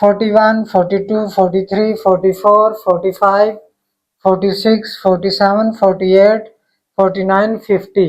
41 42 43 44 45 46 47 48 49 50۔